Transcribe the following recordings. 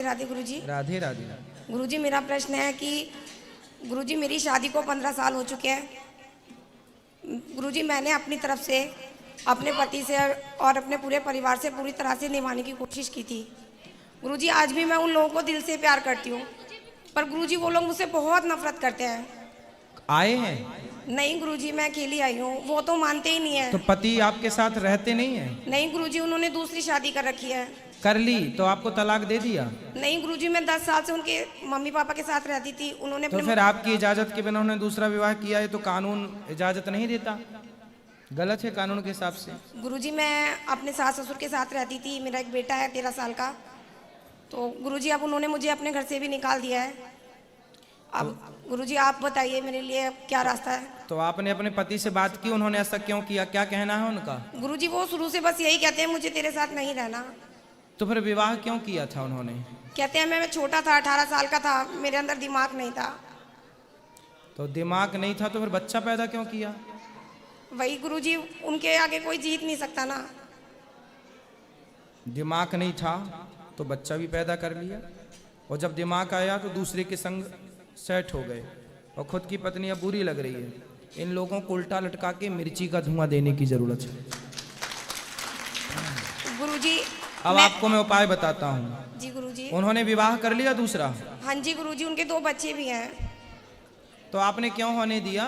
राधे गुरुजी। राधे राधे। गुरुजी मेरा प्रश्न है कि गुरुजी मेरी शादी को 15 साल हो चुके हैं। गुरुजी मैंने अपनी तरफ से अपने पति से और अपने पूरे परिवार से पूरी तरह से निभाने की कोशिश की थी। गुरुजी आज भी मैं उन लोगों को दिल से प्यार करती हूँ, पर गुरुजी वो लोग मुझसे बहुत नफरत करते हैं। आए हैं? नहीं गुरुजी मैं अकेली आई हूँ, वो तो मानते ही नहीं है। तो पति आपके साथ रहते नहीं है? नहीं गुरुजी उन्होंने दूसरी शादी कर रखी है। कर ली तो आपको तलाक दे दिया? नहीं गुरुजी मैं 10 साल से उनके मम्मी पापा के साथ रहती थी। उन्होंने तो फिर आपकी इजाजत के बिना उन्होंने दूसरा विवाह किया है तो कानून इजाजत नहीं देता? गलत है कानून के हिसाब से। गुरुजी मैं अपने सास ससुर के साथ रहती थी, मेरा एक बेटा है 13 साल का। तो गुरुजी अब उन्होंने मुझे अपने घर से भी निकाल दिया है। अब गुरुजी आप बताइए मेरे लिए अब क्या रास्ता है। तो आपने अपने पति से बात की, उन्होंने ऐसा क्यों किया, क्या कहना है उनका? गुरुजी वो शुरू से बस यही कहते हैं मुझे तेरे साथ नहीं रहना। तो फिर विवाह क्यों किया था उन्होंने? कहते हैं मैं छोटा था, 18 साल का था, मेरे अंदर दिमाग नहीं था। तो दिमाग नहीं था तो फिर बच्चा पैदा क्यों किया? वही गुरुजी उनके आगे कोई जीत नहीं सकता ना। दिमाग नहीं था तो बच्चा भी पैदा कर लिया, और जब दिमाग आया तो दूसरे के संग सेट हो गए, और खुद की पत्नी अब बुरी लग रही है। इन लोगों को उल्टा लटका के मिर्ची का धुआं देने की जरूरत है। गुरुजी अब आपको मैं उपाय बताता हूँ। जी गुरुजी। उन्होंने विवाह कर लिया दूसरा? हाँ जी गुरुजी, उनके 2 बच्चे भी हैं। तो आपने क्यों होने दिया?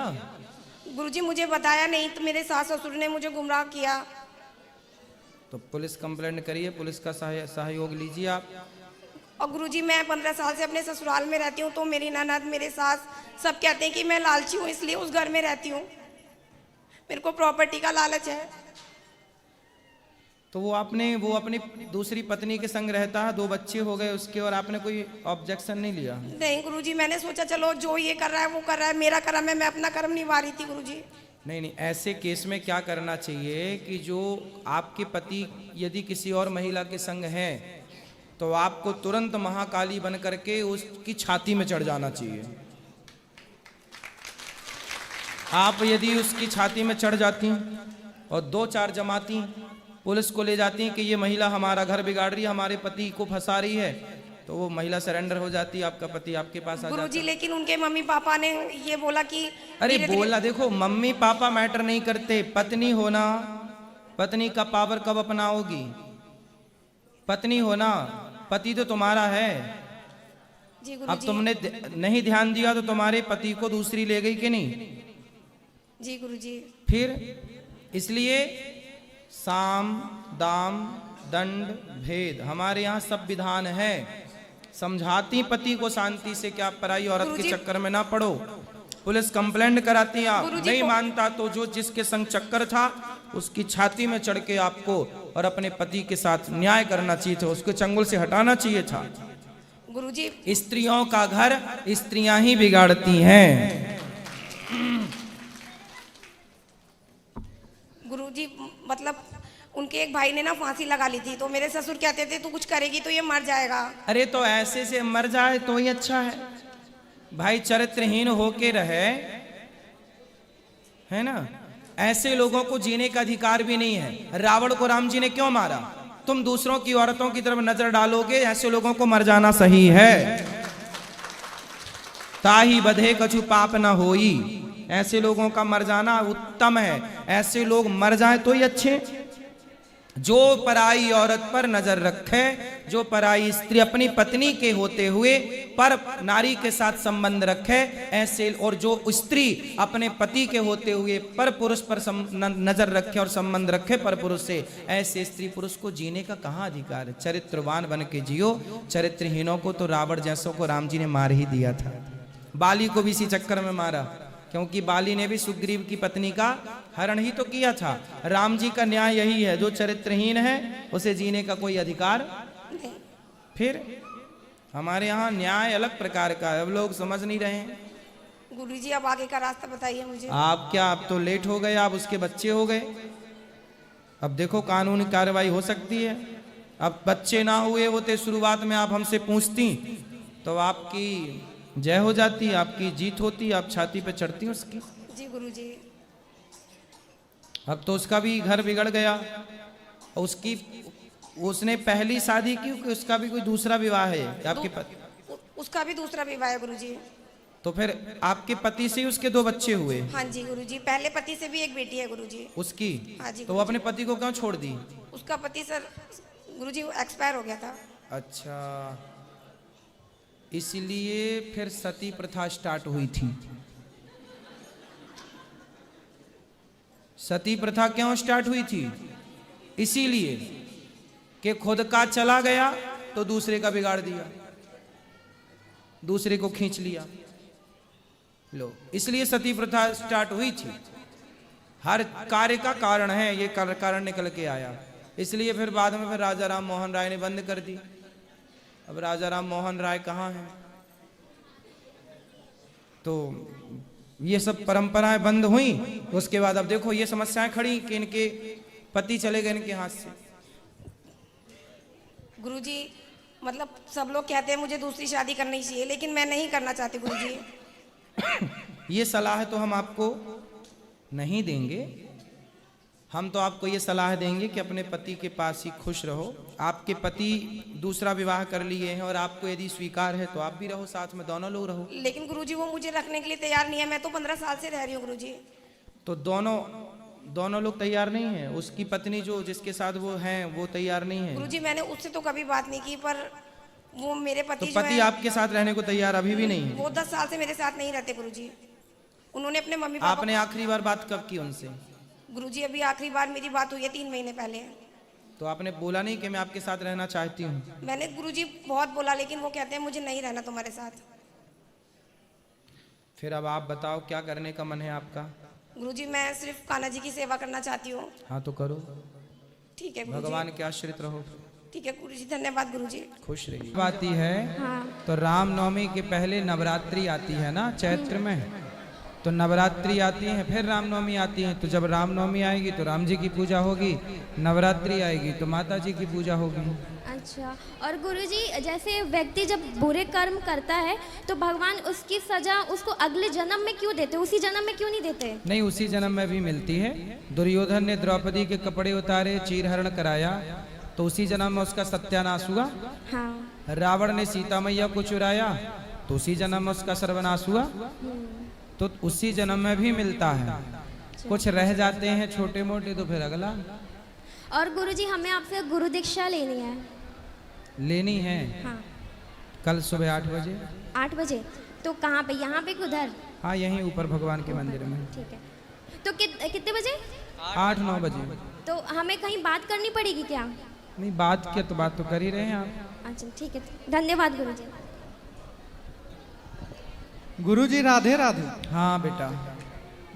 गुरुजी मुझे बताया नहीं, तो मेरे सास ससुर ने मुझे गुमराह किया। तो पुलिस कंप्लेंट करिए, पुलिस का सहयोग लीजिए आप। और गुरुजी मैं 15 साल से अपने ससुराल में रहती हूँ, तो मेरी ननद मेरे सास सब कहते हैं कि मैं लालची हूँ इसलिए उस घर में रहती हूँ, मेरे को प्रॉपर्टी का लालच है। तो वो अपनी दूसरी पत्नी के संग रहता है, 2 बच्चे हो गए उसके, और आपने कोई ऑब्जेक्शन नहीं लिया? नहीं गुरुजी मैंने सोचा चलो जो ये कर रहा है वो कर रहा है, मेरा कर्म है, मैं अपना कर्म निभा रही थी गुरुजी। नहीं नहीं, ऐसे केस में क्या करना चाहिए कि जो आपके पति यदि किसी और महिला के संग हैं तो आपको तुरंत महाकाली बन करके उसकी छाती में चढ़ जाना चाहिए। आप यदि उसकी छाती में चढ़ जाती और 2-4 जमाती पुलिस को ले जाती कि ये महिला हमारा घर बिगाड़ रही है, हमारे पति को फंसा रही है, तो वो महिला सरेंडर हो जाती, आपका पति आपके पास आ जाता। गुरुजी लेकिन उनके मम्मी पापा ने ये बोला कि अरे बोला, देखो मम्मी पापा मैटर नहीं करते, पत्नी होना, पत्नी का पावर कब अपनाओगी? पत्नी होना, पति तो तुम्हारा है। जी अब गुरुजी। तुमने नहीं ध्यान दिया तो तुम्हारे पति को दूसरी ले गई कि नहीं? जी गुरुजी। फिर इसलिए साम दाम दंड भेद हमारे यहाँ सब विधान है। समझाती पति को शांति से क्या पराई औरत के चक्कर में ना पड़ो। पुलिस कंप्लेंट कराती, आप नहीं मानता तो जो जिसके संग चक्कर था उसकी छाती में चढ़ के आपको और अपने पति के साथ न्याय करना चाहिए था, उसको चंगुल से हटाना चाहिए था। गुरुजी स्त्रियों का घर स्त्रियां ही बिगाड़ती हैं। गुरुजी मतलब उनके एक भाई ने ना फांसी लगा ली थी, तो मेरे ससुर कहते थे तू कुछ करेगी तो ये मर जाएगा। अरे तो ऐसे से मर जाए तो ही अच्छा है भाई, चरित्रहीन होके रहे, है ना। ऐसे लोगों को जीने का अधिकार भी नहीं है। रावण को राम जी ने क्यों मारा? तुम दूसरों की औरतों की तरफ नजर डालोगे, ऐसे लोगों को मर जाना सही है। ताही बधे कछु पाप न होई, ऐसे लोगों का मर जाना उत्तम है। ऐसे लोग मर जाए तो ही अच्छे। जो पराई औरत पर नजर रखे, जो पराई स्त्री अपनी पत्नी के होते हुए पर नारी के साथ संबंध रखे ऐसे, और जो स्त्री अपने पति के होते हुए पर पुरुष पर नजर रखे और संबंध रखे पर पुरुष से, ऐसे स्त्री पुरुष को जीने का कहाँ अधिकार है? चरित्रवान बन के जियो। चरित्रहीनों को तो रावण जैसों को राम जी ने मार ही दिया था। बाली को भी इसी चक्कर में मारा, क्योंकि बाली ने भी सुग्रीव की पत्नी का हरण ही तो किया था। राम जी का न्याय यही है, जो चरित्रहीन है उसे जीने का कोई अधिकार नहीं। फिर हमारे यहाँ न्याय अलग प्रकार का है, अब लोग समझ नहीं रहे हैं। गुरुजी अब आगे का रास्ता बताइए मुझे। आप क्या, अब तो लेट हो गए, आप उसके बच्चे हो गए। अब देखो कानूनी कार्रवाई हो सकती है। अब बच्चे ना हुए होते शुरुआत में, आप हमसे पूछती तो आपकी जय हो जाती, आपकी जीत होती, आप छाती पे चढ़ती उसकी। जी गुरुजी। अब तो उसका भी घर बिगड़ गया, और उसकी उसने पहली शादी की कि उसका भी कोई दूसरा विवाह है आपके पति? उसका भी दूसरा विवाह है गुरुजी। तो फिर आपके पति से ही उसके 2 बच्चे हुए? हाँ जी गुरुजी, पहले पति से भी एक बेटी है गुरुजी। उसकी? हाँ जी तो वो अपने पति को क्यों छोड़ दी? उसका पति सर गुरुजी एक्सपायर हो गया था। अच्छा, इसलिए फिर सती प्रथा स्टार्ट हुई थी। सती प्रथा क्यों स्टार्ट हुई थी? इसीलिए कि खुद का चला गया तो दूसरे का बिगाड़ दिया, दूसरे को खींच लिया। लो, इसलिए सती प्रथा स्टार्ट हुई थी। हर कार्य का कारण है, ये कारण निकल के आया। इसलिए फिर बाद में फिर राजा राम मोहन राय ने बंद कर दी। अब राजा राम मोहन राय कहाँ हैं? तो ये सब परंपराएं बंद हुई। उसके बाद अब देखो ये समस्याएं खड़ी कि इनके पति चले गए इनके हाथ से। गुरुजी मतलब सब लोग कहते हैं मुझे दूसरी शादी करनी चाहिए, लेकिन मैं नहीं करना चाहती गुरुजी। ये सलाह तो हम आपको नहीं देंगे। हम तो आपको ये सलाह देंगे कि अपने पति के पास ही खुश रहो। आपके पति दूसरा विवाह कर लिए हैं और आपको यदि स्वीकार है तो आप भी रहो साथ में, दोनों लोग रहो। लेकिन गुरुजी वो मुझे रखने के लिए तैयार नहीं है। मैं तो 15 साल से रह रही हूँ गुरुजी। तो दोनों लोग तैयार नहीं हैं? उसकी पत्नी जो जिसके साथ वो हैं वो तैयार नहीं है? गुरुजी मैंने उससे तो कभी बात नहीं की, पर वो मेरे पति तो जो पति है, आपके साथ रहने को तैयार अभी भी नहीं है? वो 10 साल से मेरे साथ नहीं रहते गुरुजी। उन्होंने अपने मम्मी पापा। आपने आखिरी बार बात कब की उनसे? गुरुजी अभी आखिरी बार मेरी बात हुई है 3 महीने पहले। तो आपने बोला नहीं कि मैं आपके साथ रहना चाहती हूँ? मैंने गुरुजी बहुत बोला, लेकिन वो कहते हैं मुझे नहीं रहना तुम्हारे साथ। फिर अब आप बताओ क्या करने का मन है आपका? गुरुजी मैं सिर्फ कान्हा जी की सेवा करना चाहती हूँ। हाँ तो करो, ठीक है गुरुजी। भगवान के आश्रित रहो। ठीक है गुरुजी, धन्यवाद गुरुजी। खुश रहिए। आती है हाँ। तो रामनवमी के पहले नवरात्रि आती है ना चैत्र में। तो नवरात्रि आती है, फिर रामनवमी आती है। तो जब रामनवमी आएगी तो राम जी की पूजा होगी, नवरात्रि आएगी तो माता जी की पूजा होगी। अच्छा, और गुरुजी जैसे व्यक्ति जब बुरे कर्म करता है तो भगवान उसकी सजा उसको अगले जन्म में क्यों देते, उसी जन्म में क्यों नहीं देते? नहीं, उसी जन्म में भी मिलती है। दुर्योधन ने द्रौपदी के कपड़े उतारे, चीरहरण कराया, तो उसी जन्म में उसका सत्यानाश हुआ। हाँ। रावण ने सीता मैया को चुराया तो उसी जन्म में उसका सर्वनाश हुआ। तो उसी जन्म में भी मिलता है। कुछ रह जाते हैं छोटे मोटे तो फिर अगला। और गुरुजी हमें आपसे गुरु दीक्षा लेनी है। लेनी है? हाँ। कल सुबह 8 बजे। 8 बजे? तो कहाँ पे, यहाँ पे उधर? हाँ, यहीं ऊपर भगवान के मंदिर में। ठीक है। तो कितने बजे? 8-9 बजे। तो हमें कहीं बात करनी पड़ेगी क्या? नहीं, बात क्या, तो बात तो कर ही रहे हैं आप। अच्छा ठीक है, धन्यवाद गुरुजी। गुरुजी राधे राधे। हाँ बेटा।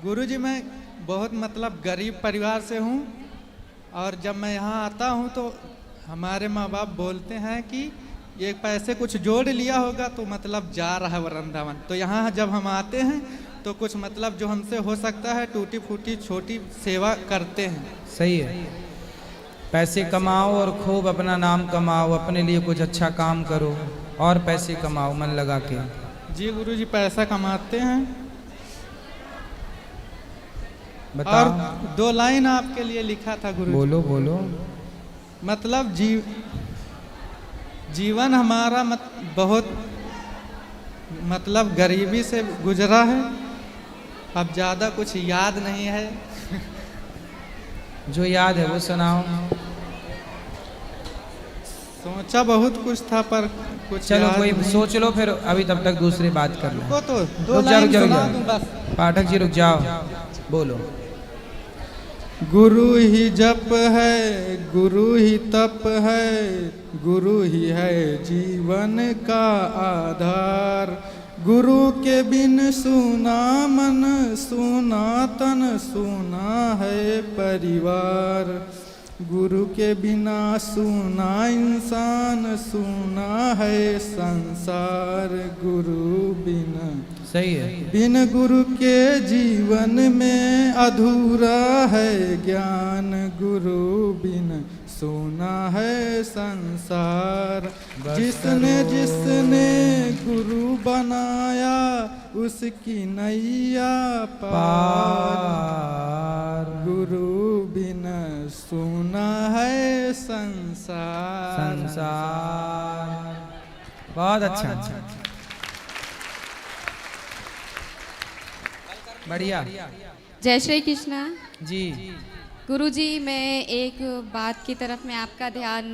गुरुजी मैं बहुत मतलब गरीब परिवार से हूँ, और जब मैं यहाँ आता हूँ तो हमारे माँ बाप बोलते हैं कि ये पैसे कुछ जोड़ लिया होगा तो मतलब जा रहा है वृंदावन। तो यहाँ जब हम आते हैं तो कुछ मतलब जो हमसे हो सकता है टूटी फूटी छोटी सेवा करते हैं। सही है, पैसे कमाओ और खूब अपना नाम कमाओ, अपने लिए कुछ अच्छा काम करो और पैसे कमाओ मन लगा के। जी गुरुजी पैसा कमाते हैं। बताओ। और 2 लाइन आपके लिए लिखा था गुरुजी। बोलो बोलो। मतलब जीवन हमारा बहुत मतलब गरीबी से गुजरा है। अब ज़्यादा कुछ याद नहीं है। जो याद है वो सुनाओ। सोचा बहुत कुछ था पर कुछ चलो याद कोई नहीं। सोच लो, फिर अभी तब तक दूसरी बात कर लो। को तो 2 रुक लाइन जाओ, सुना दूं बस। पाठक जी रुक जाओ, बोलो। गुरु ही जप है, गुरु ही तप है, गुरु ही है जीवन का आधार। गुरु के बिन सूना मन, सूना तन, सूना है परिवार। गुरु के बिना सूना इंसान, सूना है संसार। गुरु बिना, सही है, बिन गुरु के जीवन में अधूरा है ज्ञान। गुरु बिन सोना है संसार। जिसने गुरु बनाया उसकी नैया पार। गुरु बिन सुना है संसार। संसार। बहुत अच्छा, बढ़िया जय श्री कृष्णा। जी। गुरुजी, मैं एक बात की तरफ मैं आपका ध्यान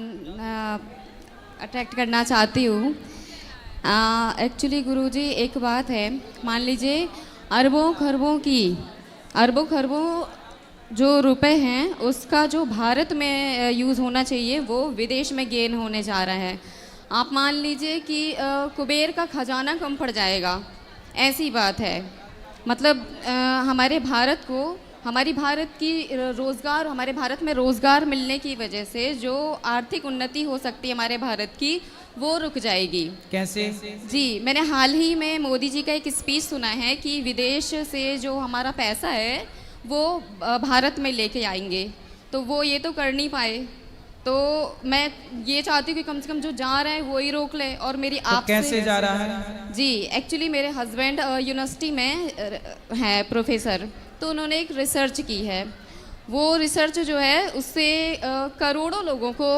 अट्रैक्ट करना चाहती हूँ। एक्चुअली गुरुजी, एक बात है, मान लीजिए अरबों खरबों जो रुपए हैं उसका जो भारत में यूज़ होना चाहिए वो विदेश में गेन होने जा रहा है। आप मान लीजिए कि कुबेर का खजाना कम पड़ जाएगा, ऐसी बात है। मतलब हमारे भारत को, हमारी भारत की रोज़गार, हमारे भारत में रोज़गार मिलने की वजह से जो आर्थिक उन्नति हो सकती है हमारे भारत की, वो रुक जाएगी। कैसे? जी, मैंने हाल ही में मोदी जी का एक स्पीच सुना है कि विदेश से जो हमारा पैसा है वो भारत में लेके आएंगे, तो वो ये तो कर नहीं पाए। तो मैं ये चाहती हूँ कि कम से कम जो जा रहे हैं वो ही रोक ले। और मेरी तो आप कैसे जा रहा है? जी, एक्चुअली मेरे हस्बैंड यूनिवर्सिटी में हैं प्रोफेसर, तो उन्होंने एक रिसर्च की है। वो रिसर्च जो है उससे करोड़ों लोगों को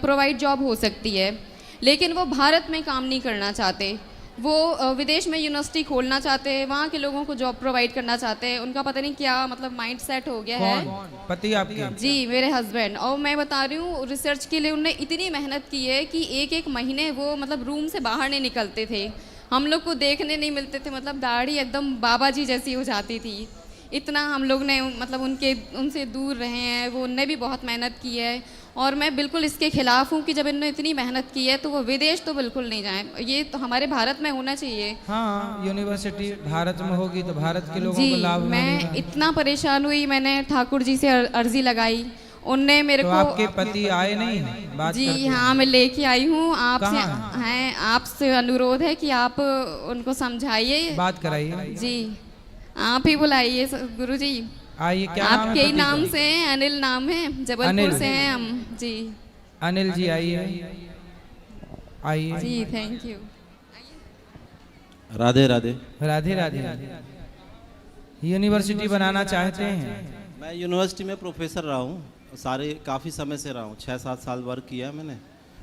प्रोवाइड जॉब हो सकती है, लेकिन वो भारत में काम नहीं करना चाहते। वो विदेश में यूनिवर्सिटी खोलना चाहते हैं, वहाँ के लोगों को जॉब प्रोवाइड करना चाहते हैं। उनका पता नहीं क्या मतलब माइंड सेट हो गया है। पति आपके? जी, मेरे हस्बैंड। और मैं बता रही हूँ, रिसर्च के लिए उन्होंने इतनी मेहनत की है कि एक महीने वो मतलब रूम से बाहर नहीं निकलते थे। हम लोग को देखने नहीं मिलते थे, मतलब दाढ़ी एकदम बाबा जी जैसी हो जाती थी। इतना हम लोग ने मतलब उनसे दूर रहे हैं। वो उनने भी बहुत मेहनत की है और मैं बिल्कुल इसके खिलाफ हूँ कि जब इन्होंने इतनी मेहनत की है तो वो विदेश तो बिल्कुल नहीं जाएं। ये तो हमारे भारत में होना चाहिए। हाँ, यूनिवर्सिटी भारत में होगी तो भारत के लोगों जी, को लाभ मैं मिलेगा। इतना परेशान हुई, मैंने ठाकुर जी से अर्जी लगाई, उनने मेरे तो को आपके पति आए नहीं बात जी करते? हाँ, मैं लेके आई हूँ। कहाँ हैं आपसे अनुरोध है कि आप उनको समझाइए, बात कराइए। जी आप ही बुलाइए गुरुजी। आइए, क्या नाम है आपके ही पति नाम का? से हैं, अनिल नाम है, जबलपुर अनिल। से हैं हम। जी अनिल जी आइए, आइए। जी, thank you. Radhe Radhe. Radhe Radhe. University बनाना चाहते हैं? मैं यूनिवर्सिटी में प्रोफेसर रहा हूँ, काफ़ी समय से रहा हूँ, 6-7 साल वर्क किया मैंने।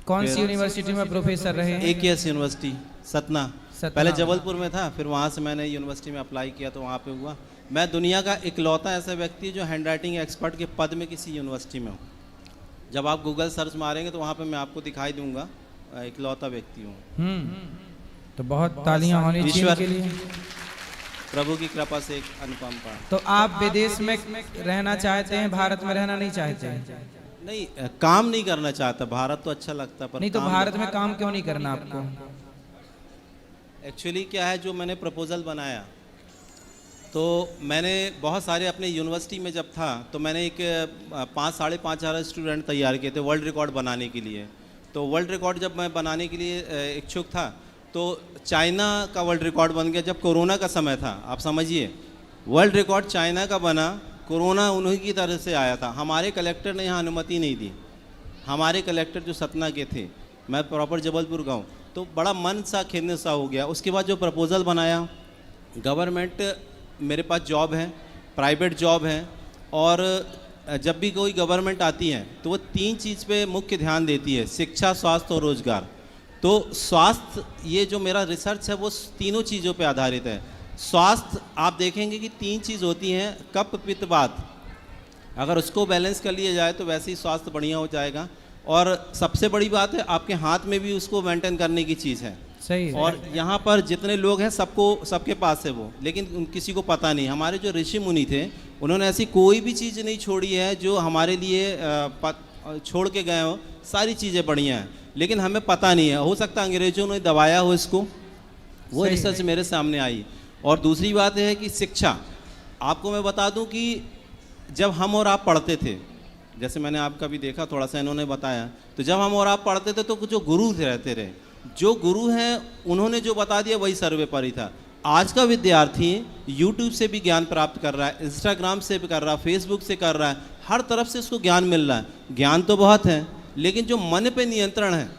कौन सी फिर यूनिवर्सिटी में प्रोफेसर रहे हैं? AKS university Satna. पहले जबलपुर में था, फिर वहाँ से मैंने यूनिवर्सिटी में अप्लाई किया तो वहाँ पे हुआ। मैं दुनिया का इकलौता ऐसा व्यक्ति जो हैंड राइटिंग एक्सपर्ट के पद में किसी यूनिवर्सिटी में हूँ। जब आप गूगल सर्च मारेंगे तो वहाँ पे मैं आपको दिखाई दूंगा, इकलौता व्यक्ति हूँ। तो बहुत तालियां होनी चाहिए ईश्वर के लिए। प्रभु की कृपा से एक अनुपम पाठ। तो आप विदेश में रहना चाहते हैं, भारत में रहना नहीं चाहते हैं? नहीं, काम नहीं करना चाहता। भारत तो अच्छा लगता पर नहीं तो भारत में काम क्यों नहीं करना आपको? एक्चुअली क्या है, जो मैंने प्रपोजल बनाया तो मैंने बहुत सारे अपने यूनिवर्सिटी में जब था तो मैंने एक 5,500 स्टूडेंट तैयार किए थे वर्ल्ड रिकॉर्ड बनाने के लिए। तो वर्ल्ड रिकॉर्ड जब मैं बनाने के लिए इच्छुक था तो चाइना का वर्ल्ड रिकॉर्ड बन गया जब कोरोना का समय था। आप समझिए, वर्ल्ड रिकॉर्ड चाइना का बना, कोरोना उन्हीं की तरह से आया था। हमारे कलेक्टर ने यहाँ अनुमति नहीं दी। हमारे कलेक्टर जो सतना के थे, मैं प्रॉपर जबलपुर का हूँ, तो बड़ा मन सा खिन्न सा हो गया। उसके बाद जो प्रपोज़ल बनाया, गवर्नमेंट मेरे पास जॉब है, प्राइवेट जॉब है, और जब भी कोई गवर्नमेंट आती है तो वो 3 चीज़ पे मुख्य ध्यान देती है, शिक्षा, स्वास्थ्य और रोजगार। तो स्वास्थ्य, ये जो मेरा रिसर्च है वो तीनों चीज़ों पे आधारित है। स्वास्थ्य आप देखेंगे कि 3 चीज़ होती हैं, कफ, पित्त, वात। अगर उसको बैलेंस कर लिया जाए तो वैसे ही स्वास्थ्य बढ़िया हो जाएगा। और सबसे बड़ी बात है, आपके हाथ में भी उसको मेंटेन करने की चीज़ है। सही है। और यहाँ पर जितने लोग हैं सबके पास है वो, लेकिन किसी को पता नहीं। हमारे जो ऋषि मुनि थे उन्होंने ऐसी कोई भी चीज़ नहीं छोड़ी है जो हमारे लिए छोड़ के गए हो। सारी चीज़ें बढ़िया हैं, लेकिन हमें पता नहीं है। हो सकता है अंग्रेजों ने दबाया हो इसको, वो रिसर्च मेरे सामने आई। और दूसरी बात है कि शिक्षा, आपको मैं बता दूं कि जब हम और आप पढ़ते थे, जैसे मैंने आपका भी देखा थोड़ा सा, इन्होंने बताया, तो जब हम और आप पढ़ते थे तो जो गुरु रहते रहे, जो गुरु हैं उन्होंने जो बता दिया वही सर्वोपरि था। आज का विद्यार्थी YouTube से भी ज्ञान प्राप्त कर रहा है, इंस्टाग्राम से भी कर रहा है, फेसबुक से कर रहा है, हर तरफ से उसको ज्ञान मिल रहा है। ज्ञान तो बहुत है, लेकिन जो मन पे नियंत्रण है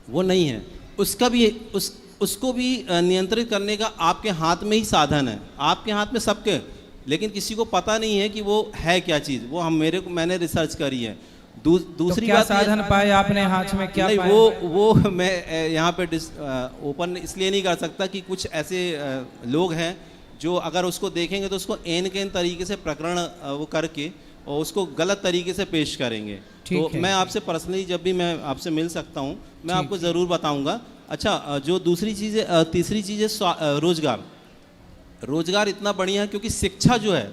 वो नहीं है। उसको भी नियंत्रित करने का आपके हाथ में ही साधन है। आपके हाथ में सबके लेकिन किसी को पता नहीं है कि वो है क्या चीज़। वो मैंने रिसर्च करी है। दूसरी क्या बात साधन पाए आपने, हाथ में क्या नहीं, पाए? वो मैं यहाँ पे ओपन इसलिए नहीं कर सकता कि कुछ ऐसे लोग हैं जो अगर उसको देखेंगे तो उसको एन के तरीके से प्रकरण वो करके और उसको गलत तरीके से पेश करेंगे। तो मैं आपसे पर्सनली जब भी मैं आपसे मिल सकता हूँ मैं आपको ज़रूर बताऊँगा। अच्छा, जो दूसरी चीज़ है, तीसरी चीज़ है रोज़गार। रोज़गार इतना बढ़िया है क्योंकि शिक्षा जो है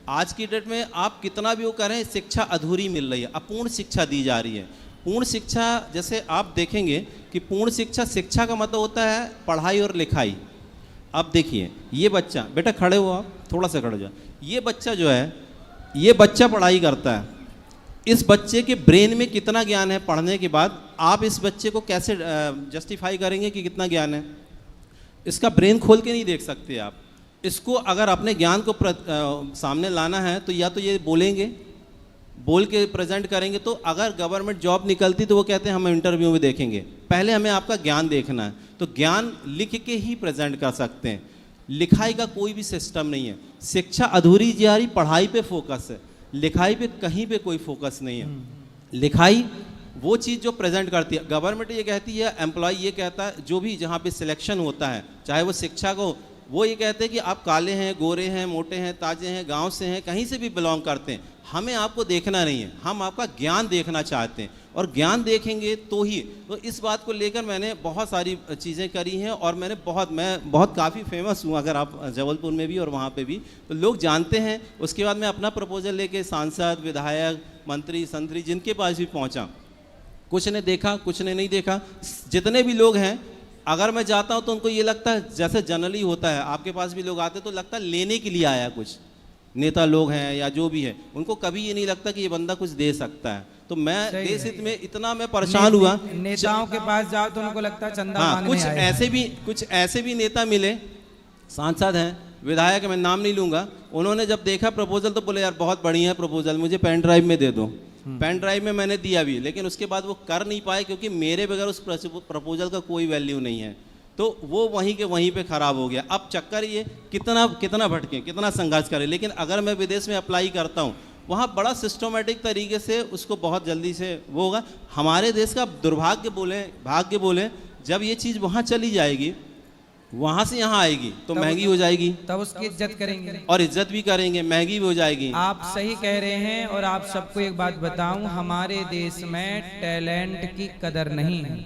आज की डेट में आप कितना भी वो करें, शिक्षा अधूरी मिल रही है, अपूर्ण शिक्षा दी जा रही है। पूर्ण शिक्षा जैसे आप देखेंगे कि पूर्ण शिक्षा का मतलब होता है पढ़ाई और लिखाई। अब देखिए ये बच्चा, बेटा खड़े हो आप, थोड़ा सा खड़े हो जाओ। ये बच्चा जो है, ये बच्चा पढ़ाई करता है, इस बच्चे के ब्रेन में कितना ज्ञान है पढ़ने के बाद, आप इस बच्चे को कैसे जस्टिफाई करेंगे कि कितना ज्ञान है? इसका ब्रेन खोल के नहीं देख सकते आप। इसको अगर अपने ज्ञान को सामने लाना है तो या तो ये बोलेंगे, बोल के प्रेजेंट करेंगे। तो अगर गवर्नमेंट जॉब निकलती तो वो कहते हैं हम इंटरव्यू में देखेंगे, पहले हमें आपका ज्ञान देखना है। तो ज्ञान लिख के ही प्रेजेंट कर सकते हैं, लिखाई का कोई भी सिस्टम नहीं है। शिक्षा अधूरी जा रही, पढ़ाई पे फोकस है, लिखाई पे कहीं पे कोई फोकस नहीं है। लिखाई वो चीज़ जो प्रेजेंट करती है, गवर्नमेंट ये कहती है, एम्प्लॉय ये कहता है, जो भी जहाँ पे सिलेक्शन होता है, चाहे वो शिक्षा को, वो ये कहते हैं कि आप काले हैं, गोरे हैं, मोटे हैं, ताजे हैं, गांव से हैं, कहीं से भी बिलोंग करते हैं, हमें आपको देखना नहीं है, हम आपका ज्ञान देखना चाहते हैं। और ज्ञान देखेंगे तो ही, तो इस बात को लेकर मैंने बहुत सारी चीज़ें करी हैं और मैं बहुत काफ़ी फेमस हूँ, अगर आप जबलपुर में भी और वहाँ पे भी, तो लोग जानते हैं। उसके बाद मैं अपना प्रपोजल लेके सांसद, विधायक, मंत्री, संतरी, जिनके पास भी पहुँचा, कुछ ने देखा, कुछ ने नहीं देखा। जितने भी लोग हैं, अगर मैं जाता हूँ तो उनको ये लगता है, जैसे जनरली होता है, आपके पास भी लोग आते तो लगता है लेने के लिए आया, कुछ नेता लोग हैं या जो भी है, उनको कभी ये नहीं लगता कि ये बंदा कुछ दे सकता है। तो मैं देश हित में इतना मैं परेशान हुआ। नेताओं के पास जाओ तो उनको लगता है चंदा मांगने कुछ ऐसे भी नेता मिले, सांसद हैं, विधायक, मैं नाम नहीं लूंगा, उन्होंने जब देखा प्रपोजल तो बोले यार बहुत बढ़िया है प्रपोजल, मुझे पेन ड्राइव में दे दो। पेन ड्राइव में मैंने दिया भी, लेकिन उसके बाद वो कर नहीं पाए क्योंकि मेरे बगैर उस प्रपोजल का कोई वैल्यू नहीं है। तो वो वहीं के वहीं पे ख़राब हो गया। अब चक्कर ये कितना भटके, कितना संघर्ष करें, लेकिन अगर मैं विदेश में अप्लाई करता हूँ, वहाँ बड़ा सिस्टमेटिक तरीके से उसको बहुत जल्दी से वो होगा। हमारे देश का दुर्भाग्य बोले, भाग्य बोले, जब ये चीज़ वहाँ चली जाएगी, वहाँ से यहाँ आएगी तो महंगी हो जाएगी, तब उसकी इज्जत करेंगे और इज्जत भी करेंगे, महंगी भी हो जाएगी। आप सही कह रहे हैं। और आप सबको एक बात बताऊं, हमारे देश में टैलेंट की कदर नहीं है।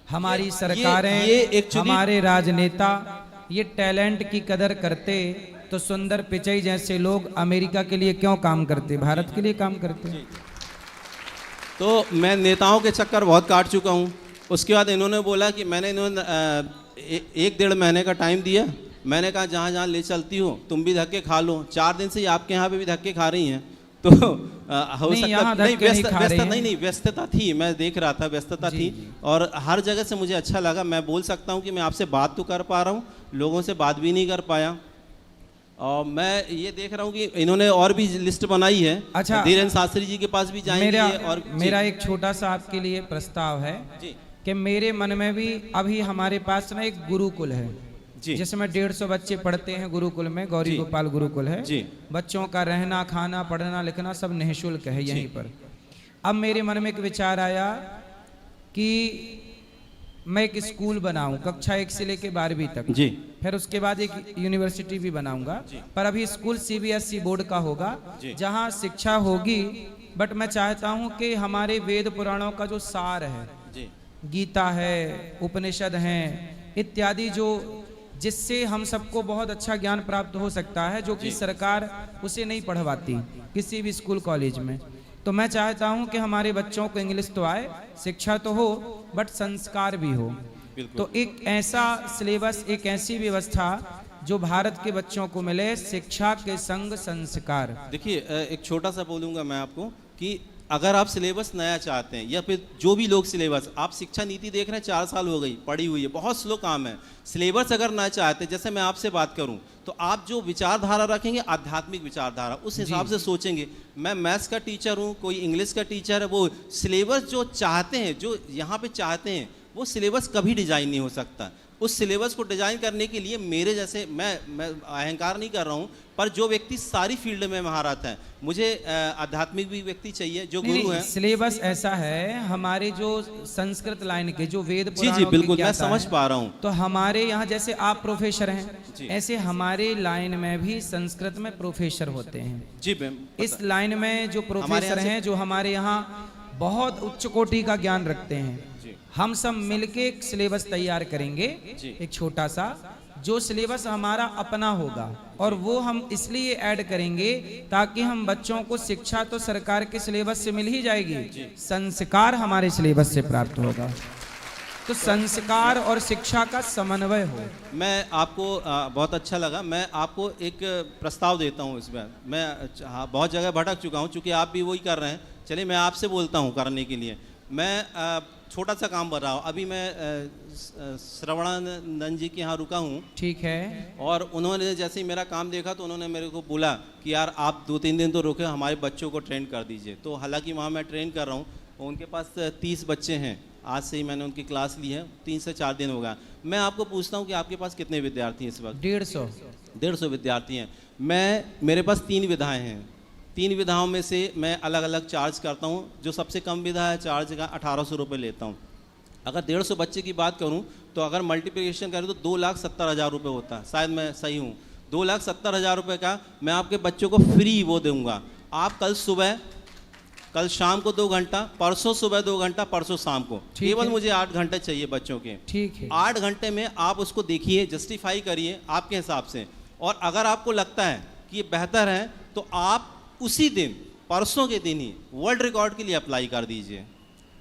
हमारी सरकारें, हमारे राजनेता ये टैलेंट की कदर करते तो सुंदर पिचई जैसे लोग अमेरिका के लिए क्यों काम करते, भारत के लिए काम करते। तो मैं नेताओं के चक्कर बहुत काट चुका हूँ। उसके बाद इन्होंने बोला कि इन्होंने 1-1.5 महीने का टाइम दिया। मैंने कहा जहाँ जहाँ ले चलती हो तुम भी धक्के खा लो। 4 दिन से ही आपके यहाँ पे भी धक्के खा रही हैं, तो हो सकता नहीं, व्यस्तता थी, मैं देख रहा था, व्यस्तता थी। और हर जगह से मुझे अच्छा लगा, मैं बोल सकता हूँ कि मैं आपसे बात तो कर पा रहा हूँ, लोगों से बात भी नहीं कर पाया। और मैं ये देख रहा हूँ कि इन्होंने और भी लिस्ट बनाई है। अच्छा, धीरेन्द्र शास्त्री जी के पास भी जाएंगे। और मेरा एक छोटा सा आपके लिए प्रस्ताव है कि मेरे मन में भी अभी हमारे पास ना एक गुरुकुल है जिसमें 150 बच्चे पढ़ते हैं। गुरुकुल में गौरी गोपाल गुरुकुल है। बच्चों का रहना, खाना, पढ़ना, लिखना सब निःशुल्क है यहीं पर। अब मेरे मन में एक विचार आया कि मैं एक स्कूल बनाऊं, कक्षा 1 से लेके 12वीं तक, फिर उसके बाद एक यूनिवर्सिटी भी बनाऊंगा। पर अभी स्कूल CBSE बोर्ड का होगा जहां शिक्षा होगी। बट मैं चाहता हूं कि हमारे वेद पुराणों का जो सार है, गीता है, उपनिषद हैं इत्यादि, जो जिससे हम सबको बहुत अच्छा ज्ञान प्राप्त हो सकता है, जो कि सरकार उसे नहीं पढ़वाती किसी भी स्कूल कॉलेज में। तो मैं चाहता हूं कि हमारे बच्चों को इंग्लिश तो आए, शिक्षा तो हो, बट संस्कार भी हो। तो एक ऐसा सिलेबस, एक ऐसी व्यवस्था जो भारत के बच्चों को मिले, शिक्षा के संग संस्कार। देखिए, एक छोटा सा बोलूँगा मैं आपको कि अगर आप सिलेबस नया चाहते हैं, या फिर जो भी लोग सिलेबस, आप शिक्षा नीति देख रहे हैं 4 साल हो गई पड़ी हुई है, बहुत स्लो काम है। सिलेबस अगर ना चाहते, जैसे मैं आपसे बात करूं तो आप जो विचारधारा रखेंगे, आध्यात्मिक विचारधारा, उस हिसाब से सोचेंगे। मैं मैथ्स का टीचर हूं, कोई इंग्लिश का टीचर है, वो सिलेबस जो चाहते हैं, जो यहाँ पे चाहते हैं, वो सिलेबस कभी डिजाइन नहीं हो सकता। उस सिलेबस को डिजाइन करने के लिए मेरे जैसे, मैं अहंकार नहीं कर रहा हूँ, पर जो व्यक्ति सारी फील्ड में महारत है, मुझे आध्यात्मिक भी व्यक्ति चाहिए जो गुरु हैं। सिलेबस ऐसा है, हमारे जो संस्कृत लाइन के जो वेद जी जी बिल्कुल, मैं समझ पा रहा हूँ। तो हमारे यहाँ जैसे आप प्रोफेसर हैं, ऐसे हमारे लाइन में भी संस्कृत में प्रोफेसर होते हैं जी। इस लाइन में जो प्रोफेसर हैं, जो हमारे यहाँ बहुत उच्च कोटि का ज्ञान रखते हैं, हम सब मिलके एक सिलेबस तैयार करेंगे, एक छोटा सा, जो सिलेबस हमारा अपना होगा, और वो हम इसलिए ऐड करेंगे ताकि हम बच्चों को शिक्षा तो सरकार के सिलेबस से मिल ही जाएगी, संस्कार हमारे सिलेबस से प्राप्त होगा, तो संस्कार और शिक्षा का समन्वय हो। मैं आपको बहुत अच्छा लगा। मैं आपको एक प्रस्ताव देता हूँ इस बार। मैं बहुत जगह भटक चुका हूँ, चूँकि आप भी वही कर रहे हैं, चलिए मैं आपसे बोलता हूँ करने के लिए। मैं छोटा सा काम कर रहा हूँ। अभी मैं श्रवणानंद जी के यहाँ रुका हूँ, ठीक है, और उन्होंने जैसे ही मेरा काम देखा तो उन्होंने मेरे को बोला कि यार आप 2-3 दिन तो रुके, हमारे बच्चों को ट्रेन कर दीजिए। तो हालांकि वहाँ मैं ट्रेन कर रहा हूँ, उनके पास 30 बच्चे हैं। आज से ही मैंने उनकी क्लास ली है, 3 से 4 दिन हो गया। मैं आपको पूछता हूँ कि आपके पास कितने विद्यार्थी हैं इस वक्त? 150 विद्यार्थी हैं। मेरे पास 3 विधाएँ हैं। 3 विधाओं में से मैं अलग अलग चार्ज करता हूँ। जो सबसे कम विधा है, चार्ज का 1800 रुपये लेता हूँ। अगर 150 बच्चे की बात करूँ तो अगर मल्टीप्लिकेशन करें तो 2,70,000 रुपये होता है। शायद मैं सही हूँ। 2,70,000 रुपये का मैं आपके बच्चों को फ्री वो दूंगा। आप कल शाम को 2 घंटा, परसों सुबह 2 घंटा, परसों शाम को, केवल मुझे 8 घंटे चाहिए बच्चों के। ठीक है, 8 घंटे में आप उसको देखिए, जस्टिफाई करिए आपके हिसाब से, और अगर आपको लगता है कि ये बेहतर है तो आप उसी दिन, परसों के दिन ही वर्ल्ड रिकॉर्ड के लिए अप्लाई कर दीजिए।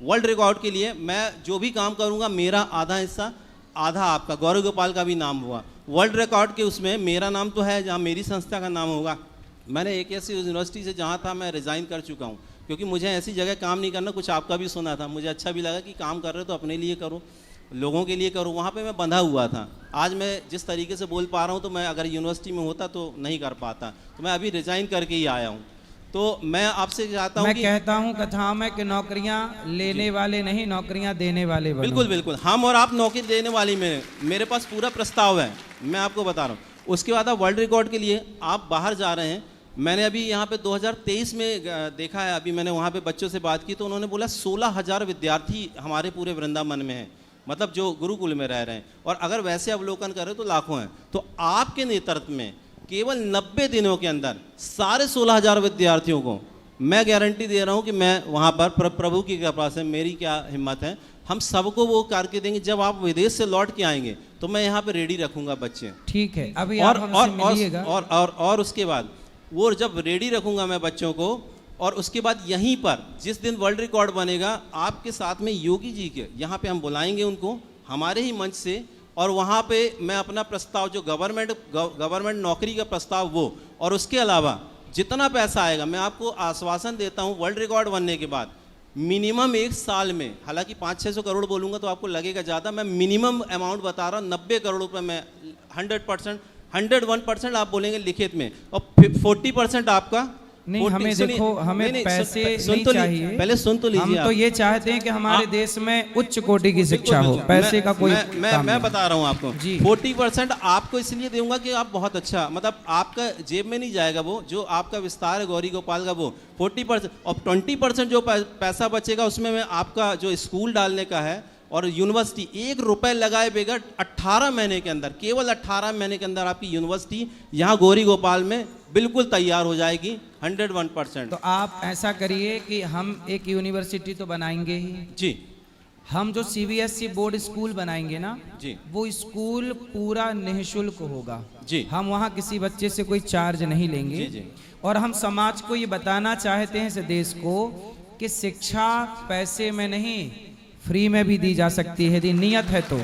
वर्ल्ड रिकॉर्ड के लिए मैं जो भी काम करूंगा, मेरा आधा हिस्सा, आधा आपका, गौरव गोपाल का भी नाम हुआ। वर्ल्ड रिकॉर्ड के उसमें मेरा नाम तो है, जहाँ मेरी संस्था का नाम होगा। मैंने एक ऐसी यूनिवर्सिटी से जहाँ था मैं रिज़ाइन कर चुका हूँ, क्योंकि मुझे ऐसी जगह काम नहीं करना। कुछ आपका भी सुना था, मुझे अच्छा भी लगा कि काम कर रहे हो तो अपने लिए करो, लोगों के लिए करो। वहाँ पे मैं बंधा हुआ था। आज मैं जिस तरीके से बोल पा रहा हूँ, तो मैं अगर यूनिवर्सिटी में होता तो नहीं कर पाता। तो मैं अभी रिज़ाइन करके ही आया हूँ। तो मैं आपसे चाहता हूँ, मैं कहता हूँ कथाओं में कि नौकरियाँ लेने वाले नहीं, नौकरियाँ देने वाले बनो। बिल्कुल बिल्कुल, हम और आप नौकरी देने वाली में, मेरे पास पूरा प्रस्ताव है, मैं आपको बता रहा हूँ। उसके बाद आप वर्ल्ड रिकॉर्ड के लिए आप बाहर जा रहे हैं। मैंने अभी यहाँ पे 2023 में देखा है, अभी मैंने वहाँ पे बच्चों से बात की तो उन्होंने बोला 16,000 विद्यार्थी हमारे पूरे वृंदावन में हैं, मतलब जो गुरुकुल में रह रहे हैं। और अगर वैसे अवलोकन करें तो लाखों हैं। तो आपके नेतृत्व में केवल 90 दिनों के अंदर सारे 16,000 विद्यार्थियों को मैं गारंटी दे रहा हूँ कि मैं वहाँ पर प्रभु की कृपा से, मेरी क्या हिम्मत है, हम सबको वो करके देंगे। जब आप विदेश से लौट के आएंगे तो मैं यहाँ पे रेडी रखूँगा बच्चे। ठीक है, अभी और उसके बाद वो जब रेडी रखूँगा मैं बच्चों को, और उसके बाद यहीं पर जिस दिन वर्ल्ड रिकॉर्ड बनेगा, आपके साथ में योगी जी के यहाँ पे हम बुलाएंगे उनको हमारे ही मंच से, और वहाँ पे मैं अपना प्रस्ताव, जो गवर्नमेंट नौकरी का प्रस्ताव वो, और उसके अलावा जितना पैसा आएगा, मैं आपको आश्वासन देता हूँ, वर्ल्ड रिकॉर्ड बनने के बाद मिनिमम 1 साल में, हालांकि 500-600 करोड़ बोलूँगा तो आपको लगेगा ज़्यादा, मैं मिनिमम अमाउंट बता रहा हूँ, 90 करोड़ रुपये में 101% आप बोलेंगे लिखित में, और 40% आपका नहीं। हमें देखो, हमें पैसे नहीं चाहिए, पहले सुन तो लीजिए। हम तो ये चाहते हैं कि हमारे देश में उच्च कोटि की शिक्षा हो, पैसे का कोई मैं बता रहा हूँ आपको। 40% आपको इसलिए दूंगा कि आप बहुत अच्छा, मतलब आपका जेब में नहीं जाएगा वो, जो आपका विस्तार है गौरी गोपाल का वो 40%, और 20% जो पैसा बचेगा उसमें मैं आपका जो स्कूल डालने का है और यूनिवर्सिटी, 1 रुपए लगाए बगैर 18 महीने के अंदर, केवल 18 महीने के अंदर आपकी यूनिवर्सिटी यहाँ गौरी गोपाल में बिल्कुल तैयार हो जाएगी 101%। तो आप ऐसा करिए कि हम एक यूनिवर्सिटी तो बनाएंगे ही जी। हम जो CBSE बोर्ड स्कूल बनाएंगे ना जी, वो स्कूल पूरा निःशुल्क होगा जी। हम वहाँ किसी बच्चे से कोई चार्ज नहीं लेंगे जी, जी। और हम समाज को ये बताना चाहते हैं, इस देश को, कि शिक्षा पैसे में नहीं, फ्री में भी दी जा सकती है, यदि नियत है तो।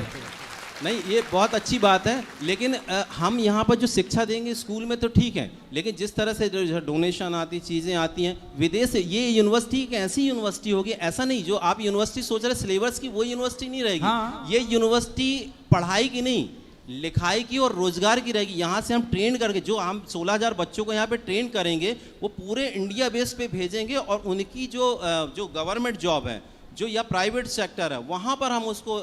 नहीं, ये बहुत अच्छी बात है, लेकिन हम यहाँ पर जो शिक्षा देंगे स्कूल में तो ठीक है, लेकिन जिस तरह से जो डोनेशन आती, चीज़ें आती हैं विदेश से, ये यूनिवर्सिटी एक ऐसी यूनिवर्सिटी होगी, ऐसा नहीं जो आप यूनिवर्सिटी सोच रहे सिलेबस की, वो यूनिवर्सिटी नहीं रहेगी। हाँ। ये यूनिवर्सिटी पढ़ाई की नहीं, लिखाई की और रोजगार की रहेगी। यहाँ से हम ट्रेन करके, जो हम 16,000 बच्चों को यहाँ पे ट्रेन करेंगे, वो पूरे इंडिया बेस पे भेजेंगे, और उनकी जो गवर्नमेंट जॉब है, जो या प्राइवेट सेक्टर है वहां पर हम उसको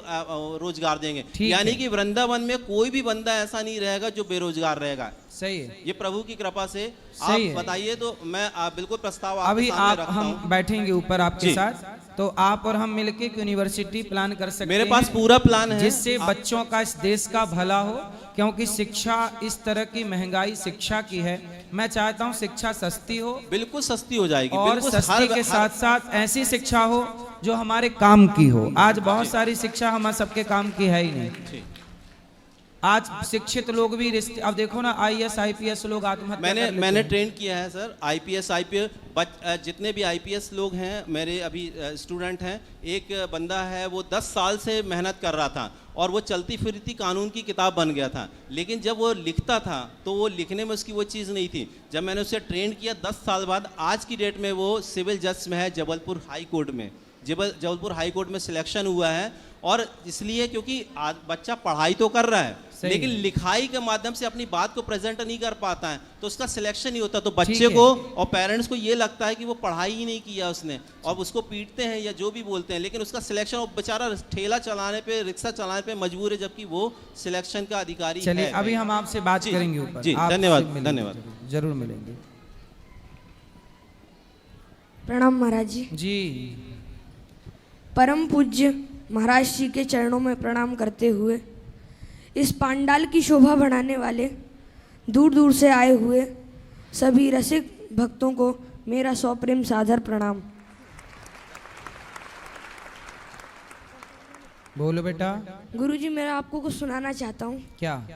रोजगार देंगे। ठीक यानी है। कि वृंदावन में कोई भी बंदा ऐसा नहीं रहेगा जो बेरोजगार रहेगा। सही है। ये प्रभु की कृपा से। आप सही है। बताइए तो मैं बिल्कुल प्रस्ताव आपके अभी सामने आप रखता हम हूं। बैठेंगे ऊपर आपके जी। साथ, तो आप और हम मिलके एक यूनिवर्सिटी प्लान कर सकते मेरे हैं पास पूरा प्लान है। जिससे बच्चों का, इस देश का भला हो। क्योंकि शिक्षा, इस तरह की महंगाई शिक्षा की है, मैं चाहता हूँ शिक्षा सस्ती हो बिल्कुल सस्ती हो जाएगी। और बिल्कुल सस्ती के साथ साथ ऐसी शिक्षा हो जो हमारे काम की हो। आज बहुत सारी शिक्षा हम सबके काम की है ही नहीं। आज शिक्षित लोग भी रिश्ते, अब देखो ना IAS IPS लोग आत्महत्या कर लेते मैंने हैं। ट्रेन किया है सर IPS जितने भी IPS लोग हैं मेरे अभी स्टूडेंट हैं। एक बंदा है वो 10 साल से मेहनत कर रहा था और वो चलती फिरती कानून की किताब बन गया था, लेकिन जब वो लिखता था तो वो लिखने में उसकी वो चीज़ नहीं थी। जब मैंने उसे ट्रेन किया 10 साल बाद, आज की डेट में वो सिविल जज में है जबलपुर हाई कोर्ट में। जबलपुर हाई कोर्ट में सिलेक्शन हुआ है, और इसलिए क्योंकि बच्चा पढ़ाई तो कर रहा है लेकिन लिखाई के माध्यम से अपनी बात को प्रेजेंट नहीं कर पाता है, तो उसका सिलेक्शन नहीं होता। तो बच्चे को और पेरेंट्स को ये लगता है कि वो पढ़ाई ही नहीं किया उसने, और उसको पीटते हैं या जो भी बोलते हैं, लेकिन उसका सिलेक्शन, वो बेचारा ठेला चलाने पे, रिक्शा चलाने पे मजबूर है, जबकि वो सिलेक्शन का अधिकारी है। चलिए अभी हम आपसे बात जी, करेंगे ऊपर। जी, आपसे धन्यवाद, मिलेंगे, धन्यवाद। जरूर मिलेंगे। प्रणाम महाराज जी। जी परम पूज्य महाराज जी के चरणों में प्रणाम करते हुए इस पांडाल की शोभा बढ़ाने वाले दूर दूर से आए हुए सभी रसिक भक्तों को मेरा सप्रेम सादर प्रणाम। बोलो बेटा। गुरुजी मेरा आपको कुछ सुनाना चाहता हूँ। क्या?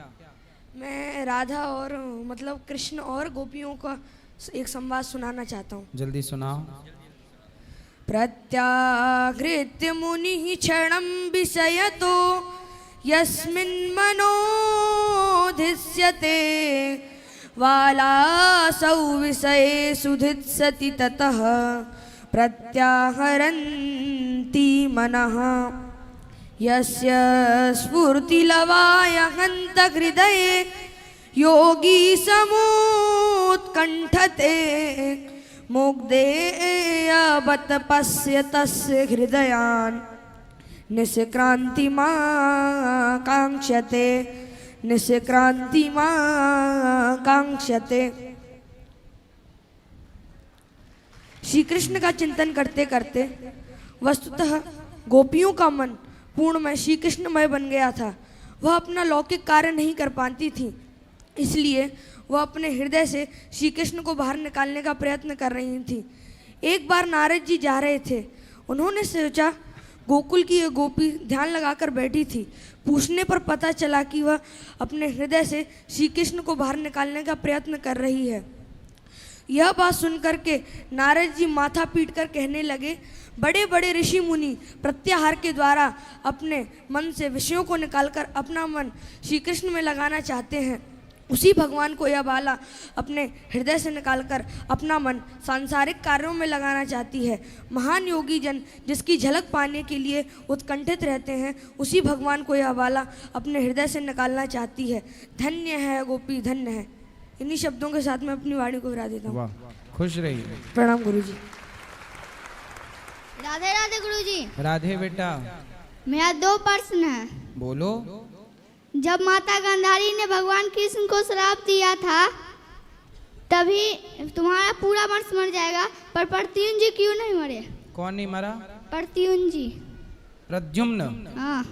मैं राधा और मतलब कृष्ण और गोपियों का एक संवाद सुनाना चाहता हूँ। जल्दी सुनाओ। प्रत्यागृत्य मुनिः क्षणं विषयतो यस्मिन् मनोधिष्यते वालासौ विषये सुधित्सति ततः प्रत्याहरन्ति मनः यस्य स्फूर्तिलवाय हन्तहृदये योगी समोत्कण्ठते मुग्धेयवत् पश्यतस्य हृदयान् निष्क्रान्तिमा काङ्क्षते निष्क्रान्तिमा काङ्क्षते। श्री कृष्ण का चिंतन करते करते वस्तुतः गोपियों का मन पूर्णमय श्री कृष्णमय बन गया था। वह अपना लौकिक कार्य नहीं कर पाती थी, इसलिए वह अपने हृदय से श्री कृष्ण को बाहर निकालने का प्रयत्न कर रही थी। एक बार नारद जी जा रहे थे, उन्होंने सोचा गोकुल की यह गोपी ध्यान लगाकर बैठी थी। पूछने पर पता चला कि वह अपने हृदय से श्री कृष्ण को बाहर निकालने का प्रयत्न कर रही है। यह बात सुनकर के नारद जी माथा पीटकर कहने लगे, बड़े बड़े ऋषि मुनि प्रत्याहार के द्वारा अपने मन से विषयों को निकालकर अपना मन श्री कृष्ण में लगाना चाहते हैं। उसी भगवान को यह बाला अपने हृदय से निकालकर अपना मन सांसारिक कार्यों में लगाना चाहती है। महान योगी जन जिसकी झलक पाने के लिए उत्कंठित रहते हैं, उसी भगवान को यह बाला अपने हृदय से निकालना चाहती है। धन्य है गोपी, धन्य है। इन्हीं शब्दों के साथ मैं अपनी वाणी को विरा देता हूँ। वाह, खुश रहिए। प्रणाम गुरुजी। राधे राधे गुरुजी। राधे बेटा। मेरा 2 प्रश्न है। बोलो। जब माता गांधारी ने भगवान कृष्ण को श्राप दिया था तभी तुम्हारा पूरा वंश मर जाएगा, पर प्रद्युम्न जी क्यों नहीं मरे? कौन नहीं मरा? प्रद्युम्न जी। प्रद्युम्न। हाँ।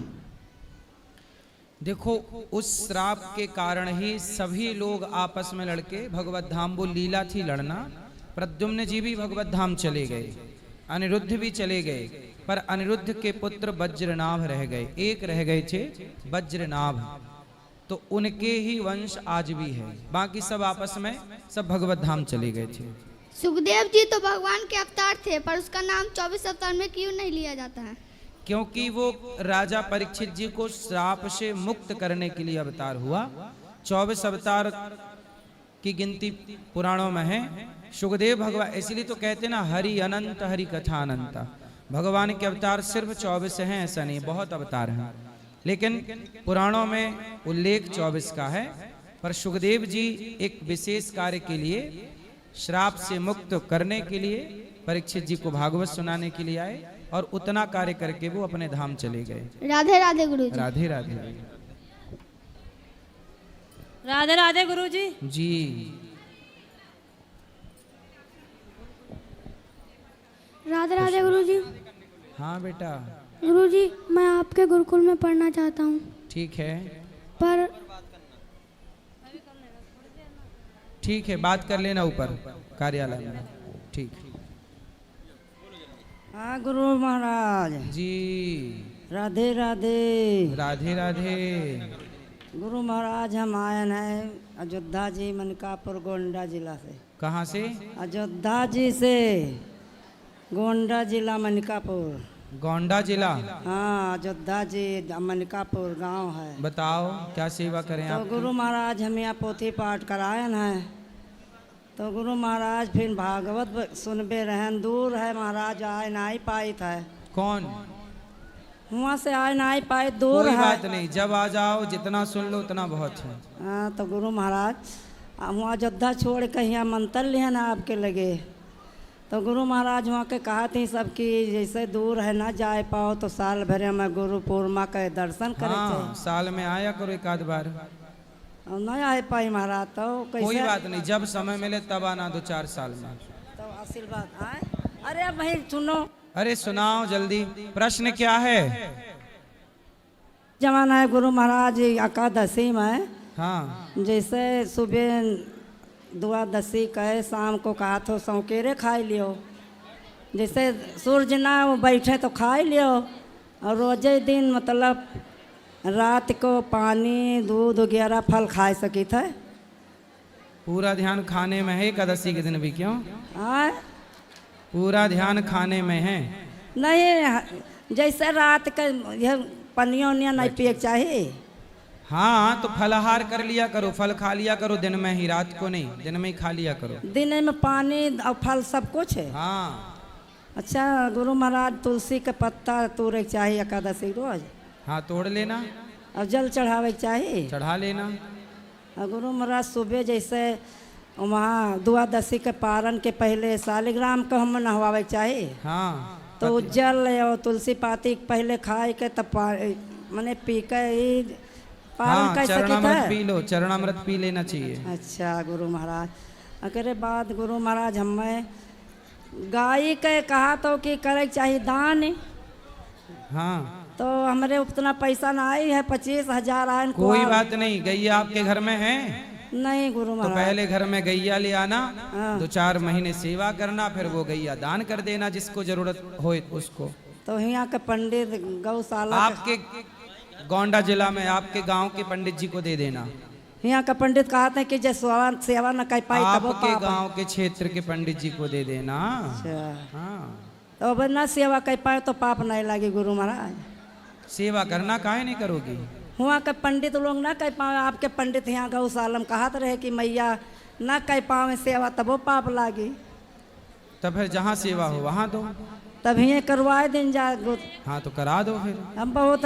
देखो, उस श्राप के कारण ही सभी लोग आपस में लड़के भगवत धाम, वो लीला थी लड़ना। प्रद्युम्न जी भी भगवत धाम चले गए, अनिरुद्ध भी चले गए, पर अनिरुद्ध के पुत्र वज्रनाभ रह गए। एक रह गए थे वज्रनाभ, तो उनके ही वंश आज भी है। बाकी सब आपस में सब भगवत धाम चले गए थे। सुखदेव जी तो भगवान के अवतार थे, पर उसका नाम 24 अवतार में क्यों नहीं लिया जाता है? क्योंकि वो राजा परीक्षित जी को श्राप से मुक्त करने के लिए अवतार हुआ। 24 अवतार की गिनती पुराणों में है। सुखदेव भगवान, इसलिए तो कहते ना हरि अनंत हरि कथा अनंत। भगवान के अवतार सिर्फ 24 हैं ऐसा नहीं, बहुत अवतार हैं, लेकिन पुराणों में उल्लेख 24 का है। पर सुखदेव जी एक विशेष कार्य के लिए, श्राप से मुक्त करने के लिए परीक्षित जी को भागवत सुनाने के लिए आए, और उतना कार्य करके वो अपने धाम चले गए। राधे राधे गुरुजी। राधे राधे। राधे राधे गुरुजी। जी राधे राधे गुरुजी। हाँ बेटा गुरुजी मैं आपके गुरुकुल में पढ़ना चाहता हूँ, ठीक है, पर ठीक है, बात कर लेना ऊपर कार्यालय में। ठीक। हाँ गुरु महाराज। जी राधे राधे। राधे राधे। गुरु महाराज हम आए हैं अयोध्या जी मनकापुर गोंडा जिला से। कहाँ से? अयोध्या जी से गोंडा जिला मनकापुर। गोंडा जिला? हाँ अयोध्या जी मनकापुर गांव है। बताओ क्या सेवा करें तो आप? गुरु महाराज हम यहाँ पोथी पाठ करायन है, तो गुरु महाराज फिर भागवत सुनबे रहन। दूर है महाराज, आए ना ही पाई था। कौन? वहाँ से आए ना ही पाए, दूर कोई है। बात नहीं, जब आ जाओ जितना सुन लो उतना बहुत है। हाँ तो गुरु महाराज वहाँ अयोध्या छोड़ के यहाँ मंतल है ना आपके लगे, तो गुरु महाराज वहाँ के कहा थी सबकी जैसे दूर है ना जाए पाओ तो साल भर में गुरु पूर्णिमा के दर्शन करे। हाँ, साल में आया करो एक आध बार। और नहीं आए पाई महाराज तो कैसे? कोई बात नहीं, जब समय मिले तब आना 2-4 साल में। तो आशीर्वाद आए। अरे भाई सुनो। अरे सुनाओ जल्दी, प्रश्न क्या है? जमाना है गुरु महाराज एकादशी में, हाँ जैसे सुबह द्वादशी कहे शाम को कहा तो सौकेरे खाई लियो, जैसे सूरज ना वो बैठे तो खाई लियो, और रोजे दिन मतलब रात को पानी दूध वगैरह फल खा सकी थे। पूरा ध्यान खाने में है एकादशी के दिन भी? क्यों? हाँ पूरा ध्यान खाने में है? नहीं, जैसे रात का यह पनिया उनिया नहीं पिए चाहिए। हाँ तो फलाहार कर लिया करो, फल खा लिया करो दिन में ही, रात को नहीं, दिन में ही खा लिया करो। दिन में पानी और फल सब कुछ है। हाँ। अच्छा गुरु महाराज तुलसी का पत्ता तोड़े चाहिए एकादशी रोज? हाँ तोड़ लेना। और जल चढ़ावे चाहिए? चढ़ा लेना। और गुरु महाराज सुबह जैसे वहाँ द्वादशी के पारण के पहले शालिग्राम को हम नहवावे चाहिए। हाँ तो जल और तुलसी पाती पहले खाए के तब मैंने पी के ही पारण हाँ, कर चरणामृत सकते पी लो, चरणामृत पी लेना चाहिए। अच्छा गुरु महाराज। अकरे बाद गुरु महाराज हमें गाय के कहा तो कि करे चाहिए दान। हाँ तो हमारे उतना पैसा ना आई है, 25,000 आए। कोई बात नहीं, गैया आपके घर में है? नहीं गुरु तो महाराज। पहले घर में गैया ले आना, 2-4 महीने सेवा करना, फिर वो गैया दान कर देना जिसको जरूरत हो उसको। तो यहाँ के पंडित गौशाला आपके गोंडा जिला में आपके गांव के पंडित जी को दे देना। यहाँ का पंडित कहते हैं कि जो सेवा न कर पाई तब वो आपके पाप है। गांव के क्षेत्र के पंडित जी को दे देना। अच्छा। हाँ तो अब न सेवा कर पाए तो पाप नहीं लगे गुरु महाराज। सेवा करना काहे नहीं करोगी? वहाँ के पंडित लोग ना कह पाए, आपके पंडित यहाँ गौशाला में कहते रहे कि मैया न कर पावे सेवा तब वो पाप लागी। तब फिर जहाँ सेवा हो वहाँ दो। तब ये करवाए दिन जा। हाँ तो करा दो फिर। हम बहुत